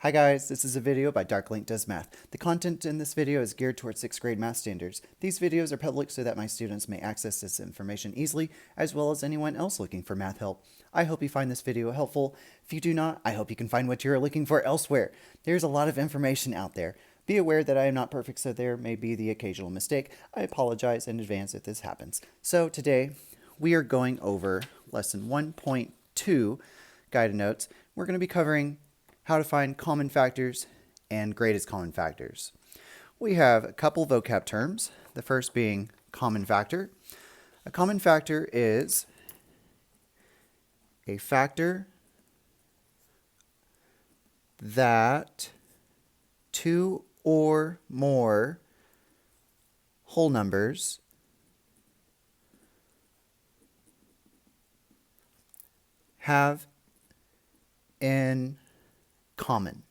Hi guys, this is a video by Darklink Does Math. The content in this video is geared towards 6th grade math standards. These videos are public so that my students may access this information easily, as well as anyone else looking for math help. I hope you find this video helpful. If you do not, I hope you can find what you're looking for elsewhere. There's a lot of information out there. Be aware that I am not perfect, so there may be the occasional mistake. I apologize in advance if this happens. So today, we are going over lesson 1.2 guided notes. We're going to be covering how to find common factors and greatest common factors. We have a couple vocab terms, the first being common factor. A common factor is a factor that two or more whole numbers have in common.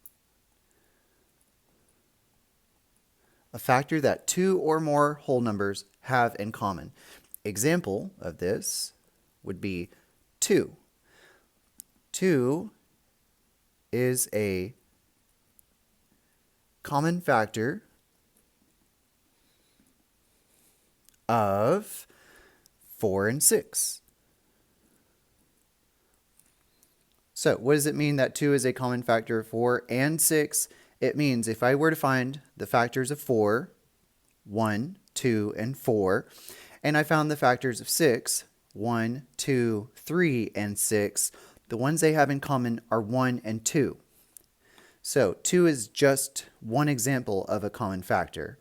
A factor that two or more whole numbers have in common. Example of this would be 2. 2 is a common factor of 4 and 6. So what does it mean that 2 is a common factor of 4 and 6? It means if I were to find the factors of 4, 1, 2, and 4, and I found the factors of 6, 1, 2, 3, and 6, the ones they have in common are 1 and 2. So 2 is just one example of a common factor.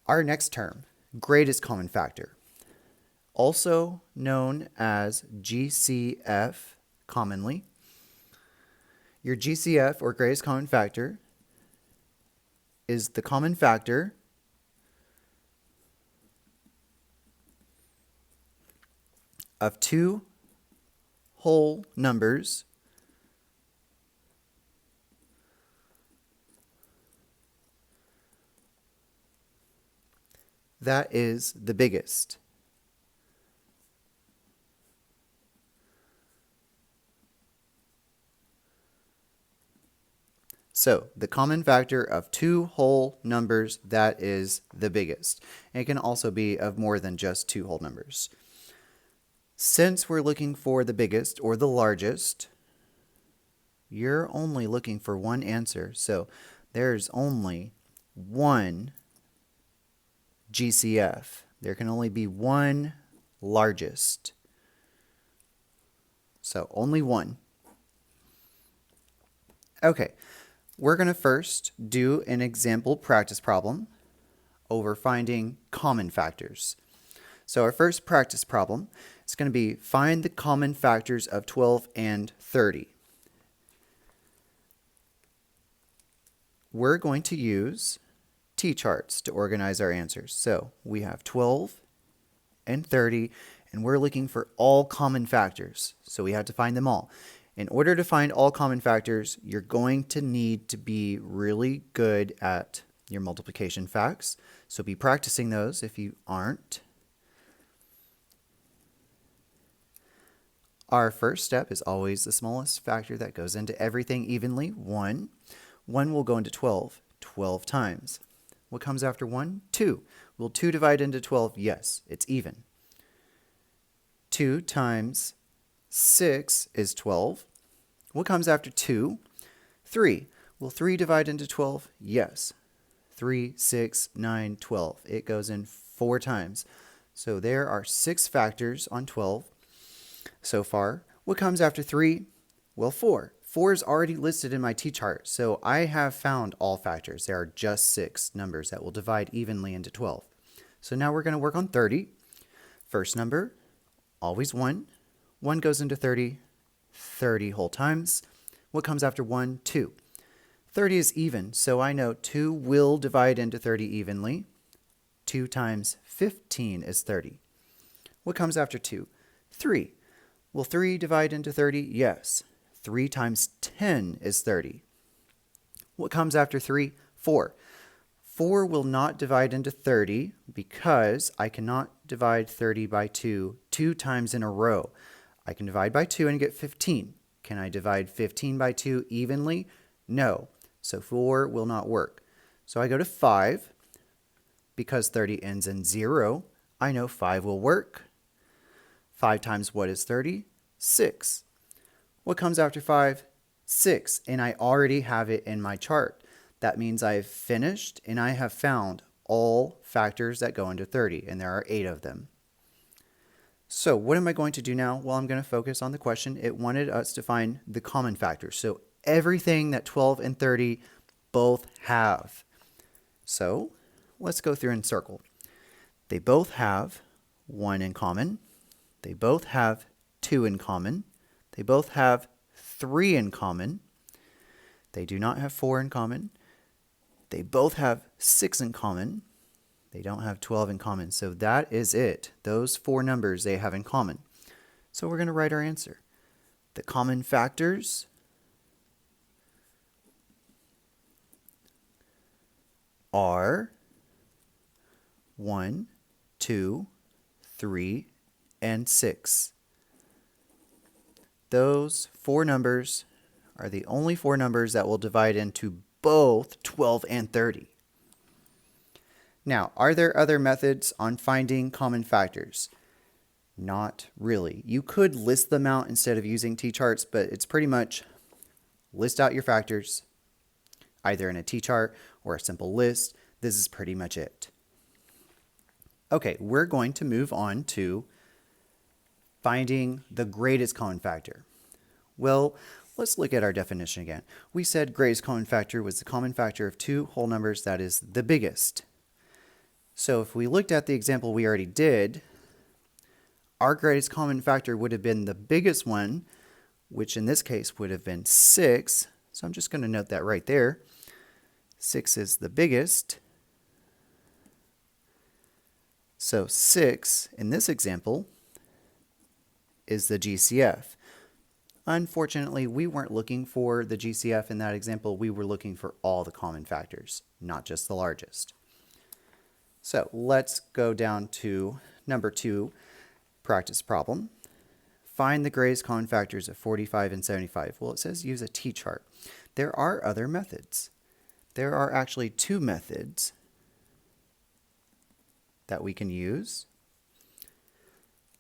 Our next term, greatest common factor, also known as GCF commonly. Your GCF, or greatest common factor, is the common factor of two whole numbers that is the biggest. So, the common factor of two whole numbers that is the biggest. And it can also be of more than just two whole numbers. Since we're looking for the biggest or the largest, you're only looking for one answer. So, there's only one GCF. There can only be one largest. So, only one. Okay. We're going to first do an example practice problem over finding common factors. So our first practice problem is going to be find the common factors of 12 and 30. We're going to use T-charts to organize our answers. So we have 12 and 30, and we're looking for all common factors. So we have to find them all. In order to find all common factors, you're going to need to be really good at your multiplication facts. So be practicing those if you aren't. Our first step is always the smallest factor that goes into everything evenly, 1. 1 will go into 12, 12 times. What comes after 1? 2. Will 2 divide into 12? Yes, it's even. 2 times 6 is 12. What comes after 2? 3. Will 3 divide into 12? Yes. 3, 6, 9, 12. It goes in 4 times. So there are 6 factors on 12 so far. What comes after 3? Well, 4. 4 is already listed in my T-chart, so I have found all factors. There are just 6 numbers that will divide evenly into 12. So now we're going to work on 30. First number, always 1. 1 goes into 30, 30 whole times. What comes after 1? 2. 30 is even, so I know 2 will divide into 30 evenly. 2 times 15 is 30. What comes after 2? 3. Will 3 divide into 30? Yes. 3 times 10 is 30. What comes after 3? 4. 4 will not divide into 30 because I cannot divide 30 by 2 times in a row. I can divide by 2 and get 15. Can I divide 15 by 2 evenly? No. So 4 will not work. So I go to 5. Because 30 ends in 0, I know 5 will work. 5 times what is 30? 6. What comes after 5? 6. And I already have it in my chart. That means I've finished and I have found all factors that go into 30, and there are 8 of them. So what am I going to do now? Well, I'm going to focus on the question. It wanted us to find the common factors. So everything that 12 and 30 both have. So let's go through and circle. They both have 1 in common. They both have 2 in common. They both have 3 in common. They do not have 4 in common. They both have 6 in common. They don't have 12 in common. So that is it. Those 4 numbers they have in common. So we're going to write our answer. The common factors are 1, 2, 3, and 6. Those 4 numbers are the only 4 numbers that will divide into both 12 and 30. Now, are there other methods on finding common factors? Not really. You could list them out instead of using t-charts, but it's pretty much list out your factors, either in a t-chart or a simple list. This is pretty much it. Okay, we're going to move on to finding the greatest common factor. Well, let's look at our definition again. We said greatest common factor was the common factor of 2 whole numbers that is the biggest. So if we looked at the example we already did, our greatest common factor would have been the biggest one, which in this case would have been 6. So I'm just going to note that right there. 6 is the biggest. So 6 in this example is the GCF. Unfortunately, we weren't looking for the GCF in that example. We were looking for all the common factors, not just the largest. So let's go down to number 2, practice problem. Find the greatest common factors of 45 and 75. Well, it says use a t-chart. There are other methods. There are actually 2 methods that we can use.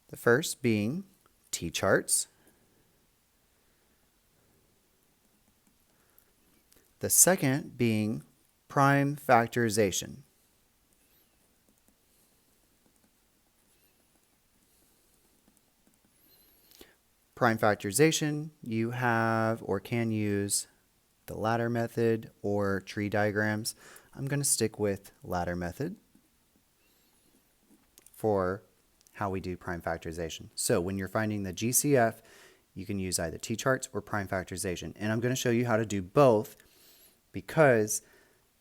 The first being t-charts. The second being prime factorization. Prime factorization, you have or can use the ladder method or tree diagrams. I'm going to stick with ladder method for how we do prime factorization. So when you're finding the GCF, you can use either t-charts or prime factorization. And I'm going to show you how to do both, because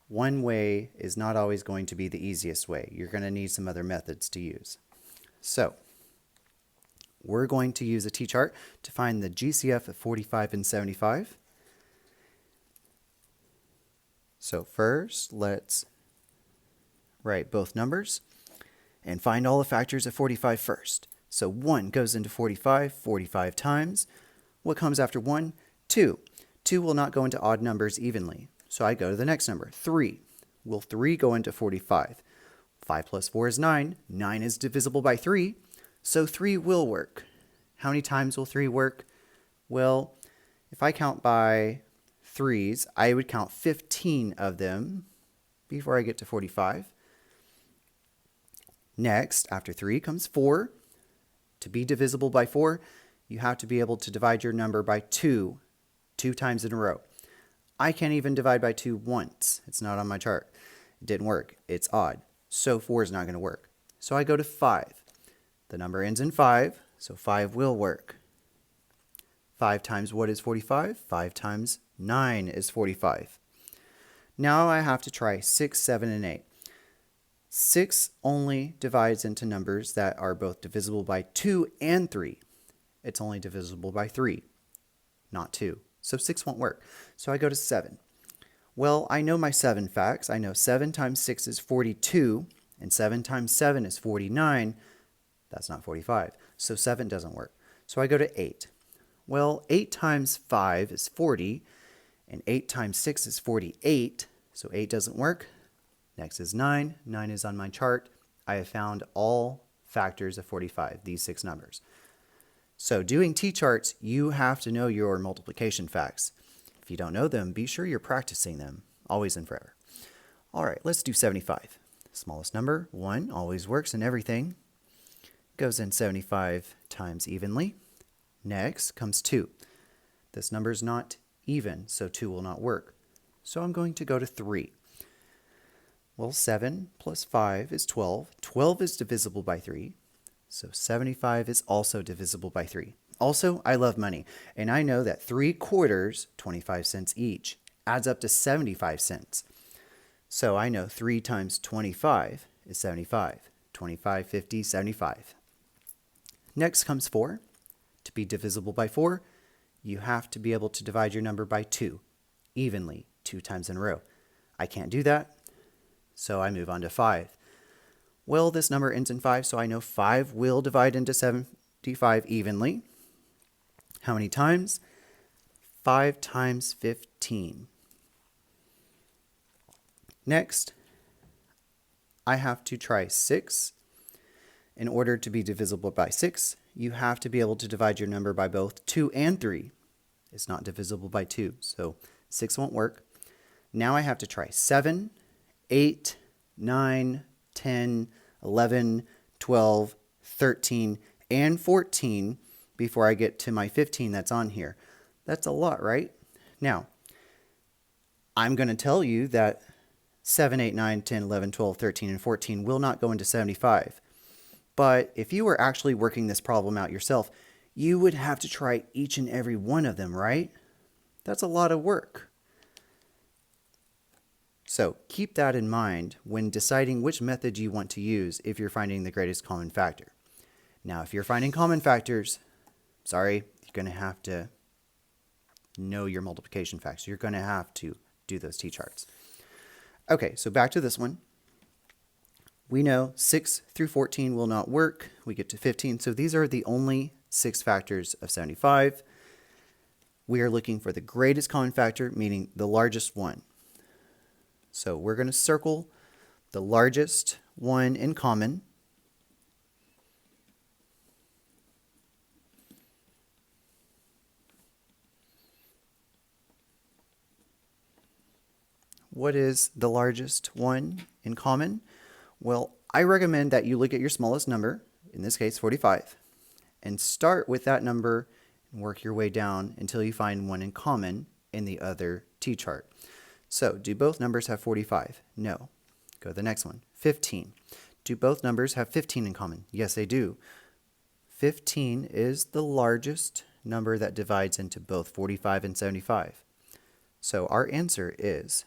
one way is not always going to be the easiest way. You're going to need some other methods to use. So we're going to use a t-chart to find the GCF of 45 and 75. So first, let's write both numbers and find all the factors of 45 first. So 1 goes into 45 45 times. What comes after 1? 2. 2 will not go into odd numbers evenly. So I go to the next number, 3. Will 3 go into 45? 5 plus 4 is 9. 9 is divisible by 3. So 3 will work. How many times will 3 work? Well, if I count by 3s, I would count 15 of them before I get to 45. Next, after 3 comes 4. To be divisible by 4, you have to be able to divide your number by 2 times in a row. I can't even divide by 2 once. It's not on my chart. It didn't work. It's odd. So 4 is not going to work. So I go to 5. The number ends in 5, so 5 will work. 5 times what is 45? 5 times 9 is 45. Now I have to try 6, 7, and 8. 6 only divides into numbers that are both divisible by 2 and 3. It's only divisible by 3, not 2. So 6 won't work. So I go to 7. Well, I know my 7 facts. I know 7 times 6 is 42, and 7 times 7 is 49. That's not 45. So 7 doesn't work. So I go to 8. Well, 8 times 5 is 40, And 8 times 6 is 48, so 8 doesn't work. Next is 9. 9 is on my chart. I have found all factors of 45, these 6 numbers. So doing t-charts, you have to know your multiplication facts. If you don't know them, be sure you're practicing them, always and forever. All right, let's do 75. Smallest number, 1, always works in everything. Goes in 75 times evenly. Next comes 2. This number is not even, so 2 will not work. So I'm going to go to 3. Well, 7 plus 5 is 12. 12 is divisible by 3. So 75 is also divisible by 3. Also, I love money, and I know that 3 quarters, 25 cents each, adds up to 75 cents. So I know 3 times 25 is 75. 25, 50, 75. Next comes 4. To be divisible by 4, you have to be able to divide your number by 2, evenly, 2 times in a row. I can't do that, so I move on to 5. Well, this number ends in 5, so I know 5 will divide into 75 evenly. How many times? 5 times 15. Next, I have to try 6. In order to be divisible by 6, you have to be able to divide your number by both 2 and 3. It's not divisible by 2, so 6 won't work. Now I have to try 7, 8, 9, 10, 11, 12, 13, and 14 before I get to my 15 that's on here. That's a lot, right? Now, I'm going to tell you that 7, 8, 9, 10, 11, 12, 13, and 14 will not go into 75. But if you were actually working this problem out yourself, you would have to try each and every one of them, right? That's a lot of work. So keep that in mind when deciding which method you want to use if you're finding the greatest common factor. Now, if you're finding common factors, sorry, you're going to have to know your multiplication facts. You're going to have to do those t-charts. Okay, so back to this one. We know 6 through 14 will not work. We get to 15. So these are the only 6 factors of 75. We are looking for the greatest common factor, meaning the largest one. So we're going to circle the largest one in common. What is the largest one in common? Well, I recommend that you look at your smallest number, in this case 45, and start with that number and work your way down until you find one in common in the other t-chart. So, do both numbers have 45? No. Go to the next one. 15. Do both numbers have 15 in common? Yes, they do. 15 is the largest number that divides into both 45 and 75. So our answer is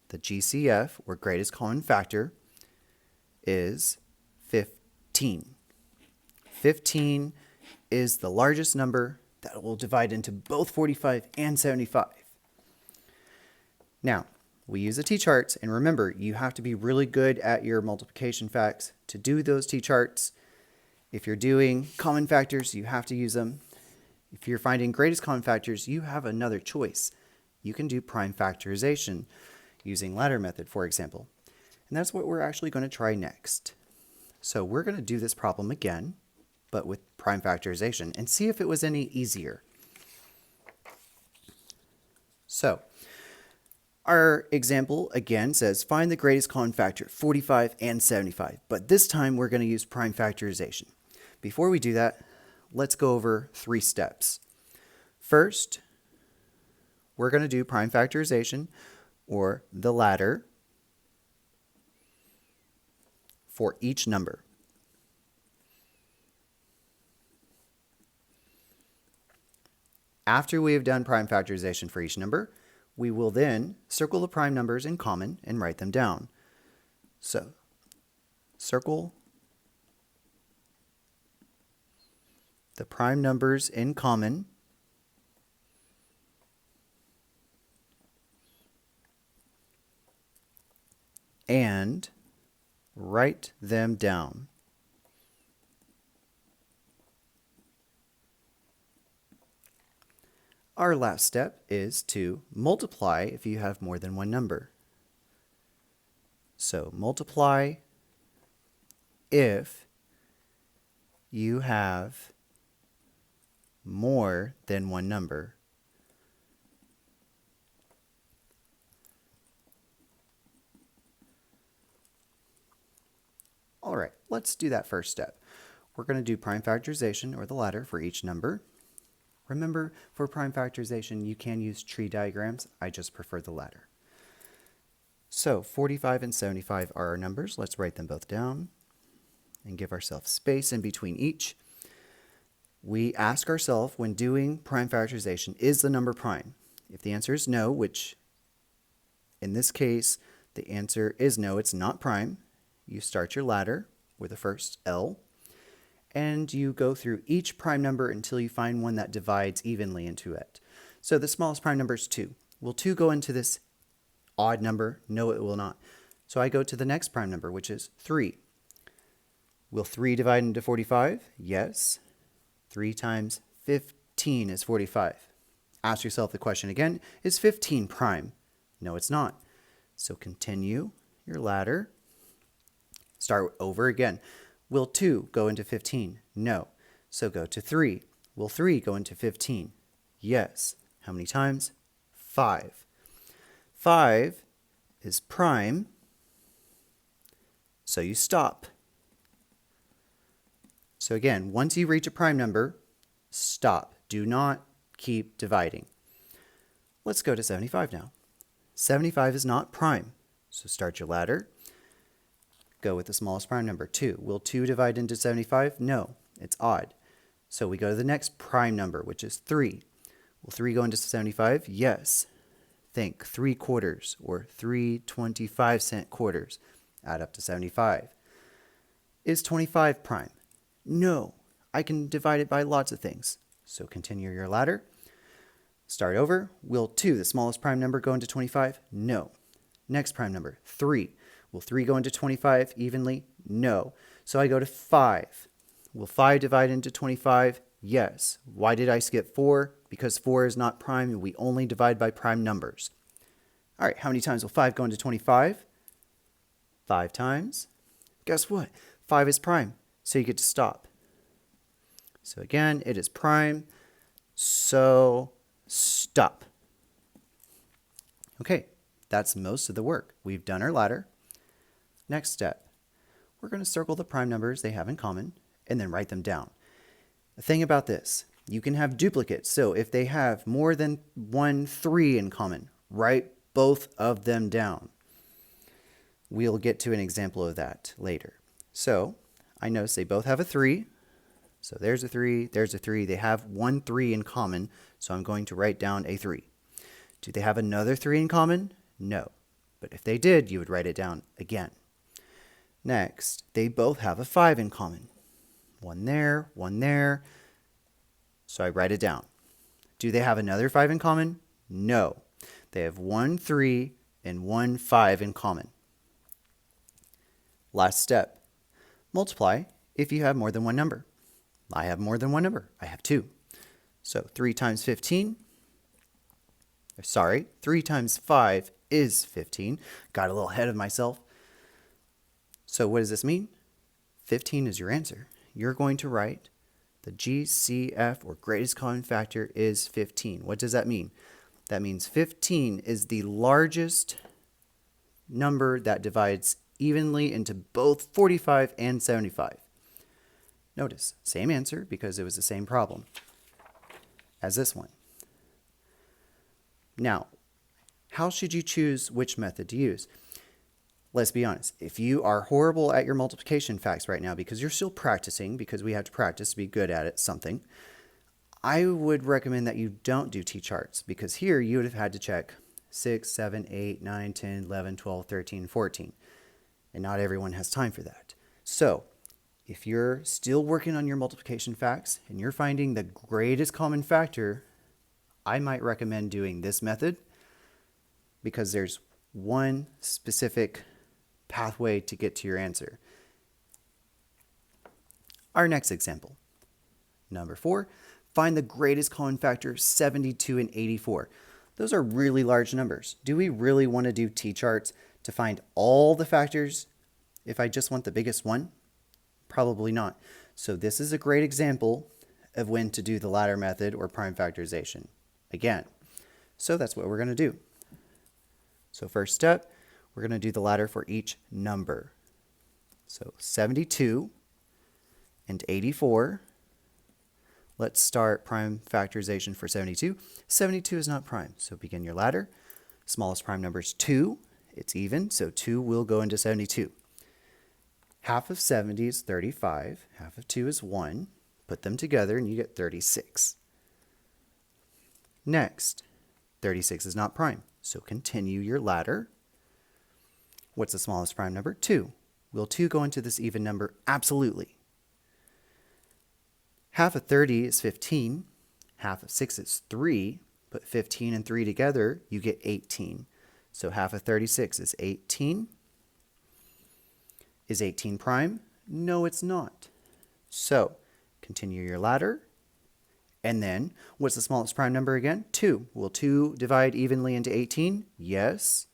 the GCF, or greatest common factor, is 15. 15 is the largest number that will divide into both 45 and 75. Now, we use the t-charts, and remember, you have to be really good at your multiplication facts to do those t-charts. If you're doing common factors, you have to use them. If you're finding greatest common factors, you have another choice. You can do prime factorization using ladder method, for example. And that's what we're actually going to try next. So we're going to do this problem again, but with prime factorization, and see if it was any easier. So, our example again says find the greatest common factor, 45 and 75, but this time we're going to use prime factorization. Before we do that, let's go over 3 steps. First, we're going to do prime factorization, or the ladder, for each number. After we have done prime factorization for each number, we will then circle the prime numbers in common and write them down. So, circle the prime numbers in common and write them down. Our last step is to multiply if you have more than one number. So multiply if you have more than one number. All right, let's do that first step. We're going to do prime factorization, or the ladder, for each number. Remember, for prime factorization, you can use tree diagrams. I just prefer the ladder. So 45 and 75 are our numbers. Let's write them both down and give ourselves space in between each. We ask ourselves, when doing prime factorization, is the number prime? If the answer is no, which in this case, the answer is no, it's not prime, you start your ladder with the first L, and you go through each prime number until you find one that divides evenly into it. So the smallest prime number is 2. Will 2 go into this odd number? No, it will not. So I go to the next prime number, which is 3. Will 3 divide into 45? Yes. 3 times 15 is 45. Ask yourself the question again, is 15 prime? No, it's not. So continue your ladder. Start over again. Will 2 go into 15? No. So go to 3. Will 3 go into 15? Yes. How many times? 5. 5 is prime, so you stop. So again, once you reach a prime number, stop. Do not keep dividing. Let's go to 75 now. 75 is not prime, so start your ladder. Go with the smallest prime number, 2. Will 2 divide into 75? No, it's odd. So we go to the next prime number, which is 3. Will 3 go into 75? Yes. Think 3 quarters or 3 25-cent quarters. Add up to 75. Is 25 prime? No. I can divide it by lots of things. So continue your ladder. Start over. Will 2, the smallest prime number, go into 25? No. Next prime number, 3. Will 3 go into 25 evenly? No. So I go to 5. Will 5 divide into 25? Yes. Why did I skip 4? Because 4 is not prime and we only divide by prime numbers. All right, how many times will 5 go into 25? 5 times. Guess what? 5 is prime, so you get to stop. So again, it is prime, so stop. Okay, that's most of the work. We've done our ladder. Next step, we're going to circle the prime numbers they have in common and then write them down. The thing about this, you can have duplicates. So if they have more than 1 3 in common, write both of them down. We'll get to an example of that later. So I notice they both have a 3. So there's a 3, there's a 3. They have 1 3 in common, so I'm going to write down a 3. Do they have another 3 in common? No. But if they did, you would write it down again. Next, they both have a 5 in common. 1 there, 1 there. So I write it down. Do they have another 5 in common? No. They have 1 3 and 1 5 in common. Last step. Multiply if you have more than one number. I have more than one number. I have 2. So 3 times 15. Sorry, 3 times 5 is 15. Got a little ahead of myself. So what does this mean? 15 is your answer. You're going to write the GCF, or greatest common factor, is 15. What does that mean? That means 15 is the largest number that divides evenly into both 45 and 75. Notice, same answer because it was the same problem as this one. Now, how should you choose which method to use? Let's be honest. If you are horrible at your multiplication facts right now because you're still practicing, because we have to practice to be good at it, something, I would recommend that you don't do T-charts, because here you would have had to check 6, 7, 8, 9, 10, 11, 12, 13, 14. And not everyone has time for that. So if you're still working on your multiplication facts and you're finding the greatest common factor, I might recommend doing this method because there's one specific pathway to get to your answer. Our next example, number 4, Find the greatest common factor of 72 and 84. Those are really large numbers. Do we really want to do t-charts to find all the factors if I just want the biggest one? Probably not. So this is a great example of when to do the ladder method or prime factorization. Again, so that's what we're going to do. So first step, we're going to do the ladder for each number. So 72 and 84. Let's start prime factorization for 72. 72 is not prime, so begin your ladder. Smallest prime number is 2. It's even, so 2 will go into 72. Half of 70 is 35. Half of 2 is 1. Put them together and you get 36. Next, 36 is not prime, so continue your ladder. What's the smallest prime number? 2. Will 2 go into this even number? Absolutely. Half of 30 is 15. Half of 6 is 3. Put 15 and 3 together, you get 18. So half of 36 is 18. Is 18 prime? No, it's not. So continue your ladder. And then, what's the smallest prime number again? 2. Will 2 divide evenly into 18? Yes.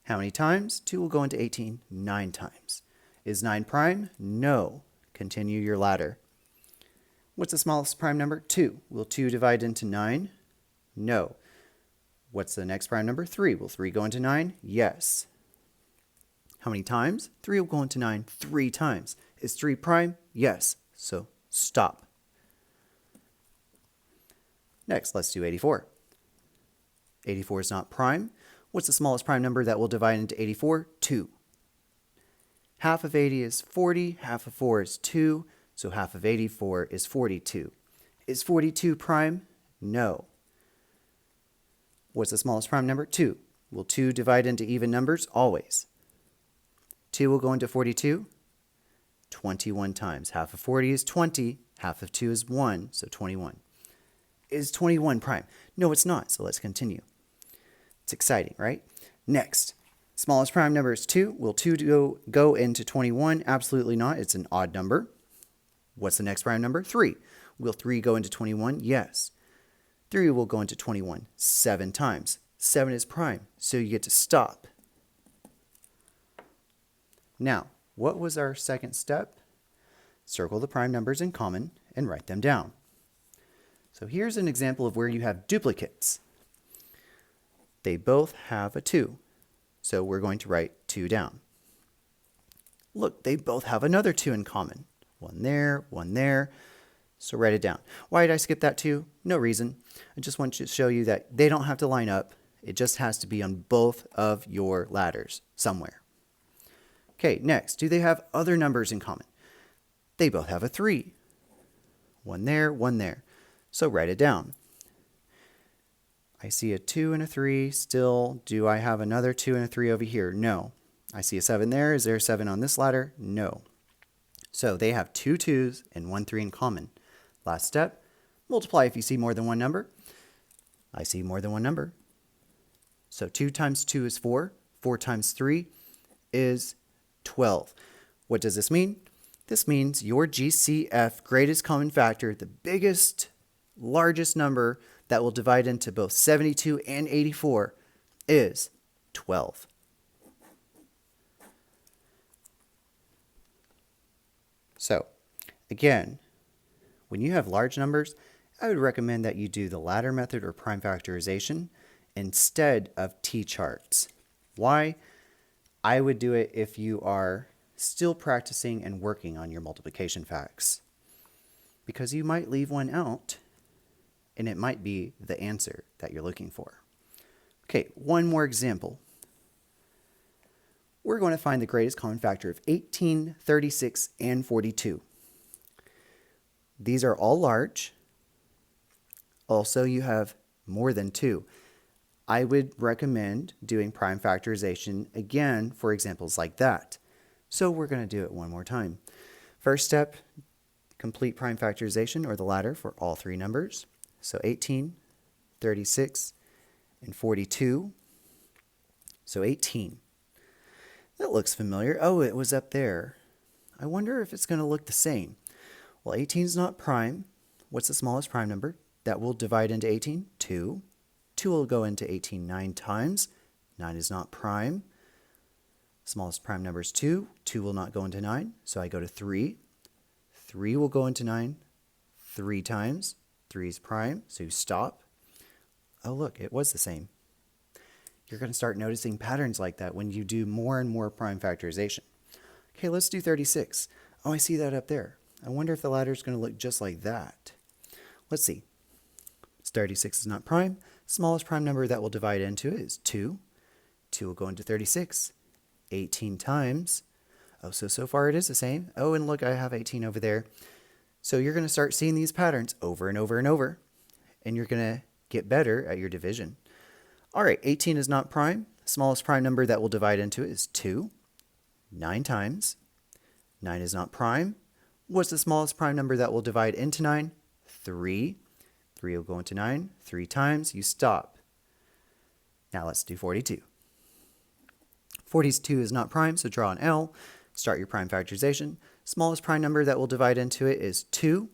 How many times? 2 will go into 18 9 times. Is 9 prime? No. Continue your ladder. What's the smallest prime number? 2. Will 2 divide into 9? No. What's the next prime number? 3. Will 3 go into 9? Yes. How many times? 3 will go into 9 3 times. Is 3 prime? Yes. So stop. Next, let's do 84. 84 is not prime. What's the smallest prime number that will divide into 84? 2. Half of 80 is 40. Half of 4 is 2. So half of 84 is 42. Is 42 prime? No. What's the smallest prime number? 2. Will 2 divide into even numbers? Always. 2 will go into 42 21 times. Half of 40 is 20. Half of 2 is 1, so 21. Is 21 prime? No, it's not, so let's continue. It's exciting, right? Next, smallest prime number is 2. Will 2 go into 21? Absolutely not. It's an odd number. What's the next prime number? 3. Will 3 go into 21? Yes. 3 will go into 21 7 times. 7 is prime, so you get to stop. Now, what was our second step? Circle the prime numbers in common and write them down. So here's an example of where you have duplicates. They both have a 2, so we're going to write 2 down. Look, they both have another 2 in common. One there, so write it down. Why did I skip that 2? No reason. I just want to show you that they don't have to line up. It just has to be on both of your ladders somewhere. Okay, next, do they have other numbers in common? They both have a 3. One there. So write it down. I see a 2 and a 3 still. Do I have another 2 and a 3 over here? No. I see a 7 there. Is there a 7 on this ladder? No. So they have 2 2s and 1 3 in common. Last step, multiply if you see more than one number. I see more than one number. So 2 times 2 is 4. 4 times 3 is 12. What does this mean? This means your GCF, greatest common factor, the biggest, largest number that will divide into both 72 and 84 is 12. So, again, when you have large numbers, I would recommend that you do the ladder method or prime factorization instead of t-charts. Why? I would do it if you are still practicing and working on your multiplication facts, because you might leave one out and it might be the answer that you're looking for. Okay, one more example. We're going to find the greatest common factor of 18, 36, and 42. These are all large. Also, you have more than 2. I would recommend doing prime factorization again for examples like that. So we're going to do it one more time. First step, complete prime factorization or the ladder for all 3 numbers. So 18, 36, and 42. So 18. That looks familiar. Oh, it was up there. I wonder if it's going to look the same. Well, 18 is not prime. What's the smallest prime number that will divide into 18? 2. 2 will go into 18 9 times. 9 is not prime. Smallest prime number is 2. 2 will not go into 9, so I go to 3. 3 will go into 9 3 times. 3 is prime, so you stop. Oh, look, it was the same. You're going to start noticing patterns like that when you do more and more prime factorization. Okay, let's do 36. Oh, I see that up there. I wonder if the ladder is going to look just like that. Let's see. 36 is not prime. Smallest prime number that will divide into it is 2. 2 will go into 36 18 times. Oh, so far it is the same. Oh, and look, I have 18 over there. So you're going to start seeing these patterns over and over and over, and you're going to get better at your division. All right, 18 is not prime. Smallest prime number that will divide into it is 2. 9 times. 9 is not prime. What's the smallest prime number that will divide into 9? 3. 3 will go into 9 3 times. You stop. Now let's do 42. 42 is not prime, so draw an L. Start your prime factorization. Smallest prime number that will divide into it is 2.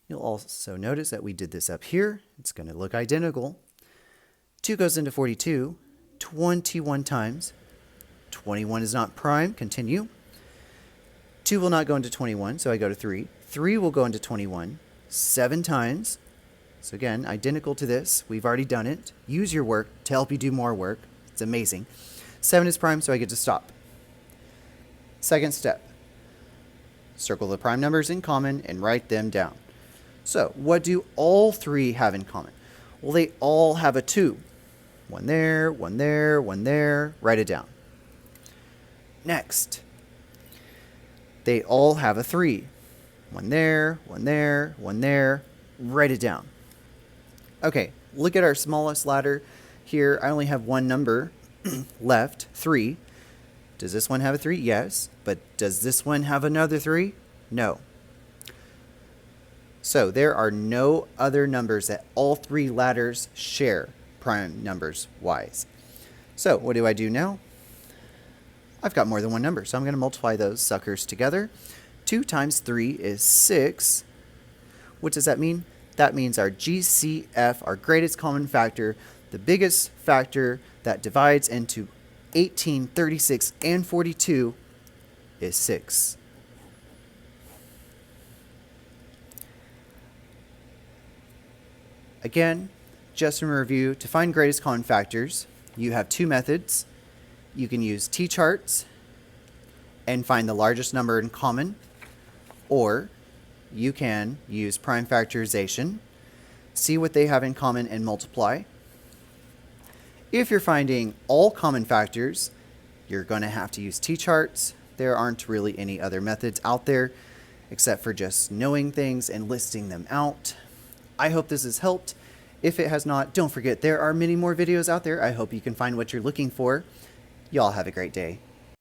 You'll also notice that we did this up here. It's going to look identical. 2 goes into 42 21 times. 21 is not prime. Continue. 2 will not go into 21, so I go to 3. 3 will go into 21 7 times. So again, identical to this. We've already done it. Use your work to help you do more work. It's amazing. 7 is prime, so I get to stop. Second step. Circle the prime numbers in common and write them down. So what do all three have in common? Well, they all have a 2. One there, one there, one there. Write it down. Next, they all have a 3. One there, one there, one there. Write it down. Okay, look at our smallest ladder here. I only have one number left, 3. Does this one have a 3? Yes. But does this one have another 3? No. So there are no other numbers that all 3 ladders share prime numbers wise. So what do I do now? I've got more than one number, so I'm going to multiply those suckers together. 2 times 3 is 6. What does that mean? That means our GCF, our greatest common factor, the biggest factor that divides into 18, 36, and 42 is 6. Again, just in review, to find greatest common factors, you have 2 methods. You can use T-charts and find the largest number in common, or you can use prime factorization, see what they have in common and multiply. If you're finding all common factors, you're going to have to use T-charts. There aren't really any other methods out there except for just knowing things and listing them out. I hope this has helped. If it has not, don't forget there are many more videos out there. I hope you can find what you're looking for. Y'all have a great day.